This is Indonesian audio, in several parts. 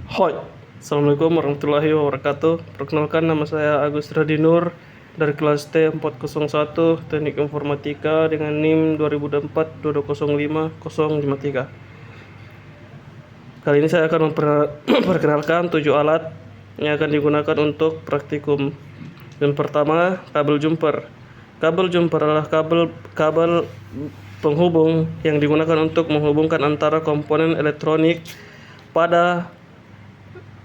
Hai, Assalamualaikum warahmatullahi wabarakatuh. Perkenalkan, nama saya Agus Radinur dari kelas T401 Teknik Informatika dengan NIM 2024-2205053. Kali ini saya akan memperkenalkan 7 alat yang akan digunakan untuk praktikum. Yang pertama, kabel jumper. Kabel jumper adalah kabel penghubung yang digunakan untuk menghubungkan antara komponen elektronik pada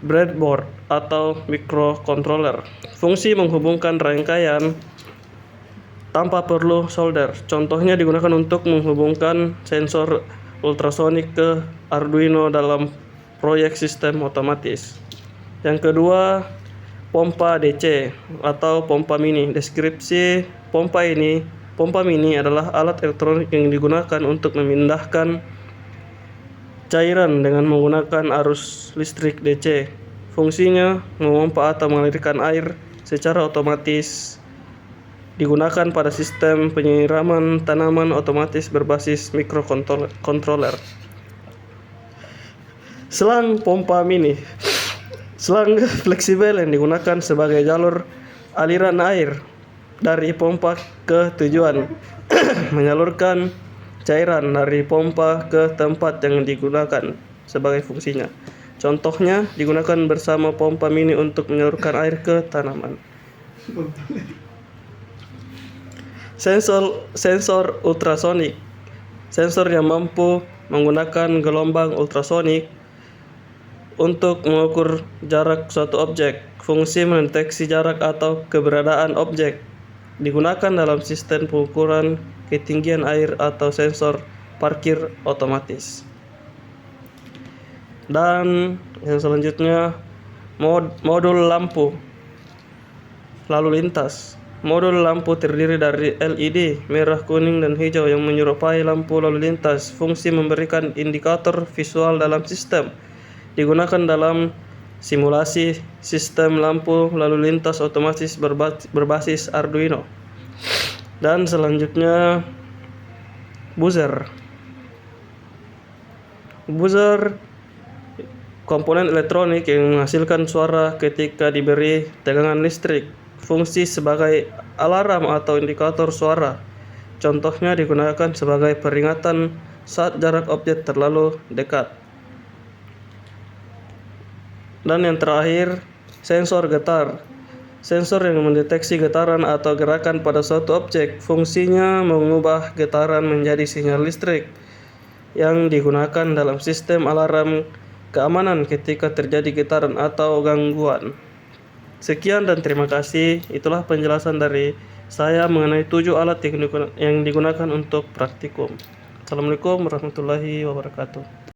breadboard atau microcontroller. Fungsi menghubungkan rangkaian tanpa perlu solder. Contohnya digunakan untuk menghubungkan sensor ultrasonik ke Arduino dalam proyek sistem otomatis. Yang kedua, pompa DC atau pompa mini. Deskripsi pompa mini adalah alat elektronik yang digunakan untuk memindahkan cairan dengan menggunakan arus listrik DC. Fungsinya memompa atau mengalirkan air secara otomatis. Digunakan pada sistem penyiraman tanaman otomatis berbasis microcontroller. Selang pompa mini. Selang fleksibel yang digunakan sebagai jalur aliran air dari pompa ke tujuan. Menyalurkan cairan dari pompa ke tempat yang digunakan sebagai fungsinya. Contohnya digunakan bersama pompa mini untuk menyalurkan air ke tanaman. Sensor ultrasonik. Sensor yang mampu menggunakan gelombang ultrasonik untuk mengukur jarak suatu objek. Fungsi mendeteksi jarak atau keberadaan objek. Digunakan dalam sistem pengukuran ketinggian air atau sensor parkir otomatis. Dan yang selanjutnya, modul lampu lalu lintas. Modul lampu terdiri dari LED merah, kuning, dan hijau yang menyerupai lampu lalu lintas. Fungsi memberikan indikator visual dalam sistem. Digunakan dalam simulasi sistem lampu lalu lintas otomatis berbasis Arduino. Dan selanjutnya, buzzer. Buzzer komponen elektronik yang menghasilkan suara ketika diberi tegangan listrik. Fungsi sebagai alarm atau indikator suara. Contohnya digunakan sebagai peringatan saat jarak objek terlalu dekat. Dan yang terakhir, sensor getar. Sensor yang mendeteksi getaran atau gerakan pada suatu objek. Fungsinya mengubah getaran menjadi sinyal listrik yang digunakan dalam sistem alarm keamanan ketika terjadi getaran atau gangguan. Sekian dan terima kasih. Itulah penjelasan dari saya mengenai 7 alat yang digunakan untuk praktikum. Assalamualaikum warahmatullahi wabarakatuh.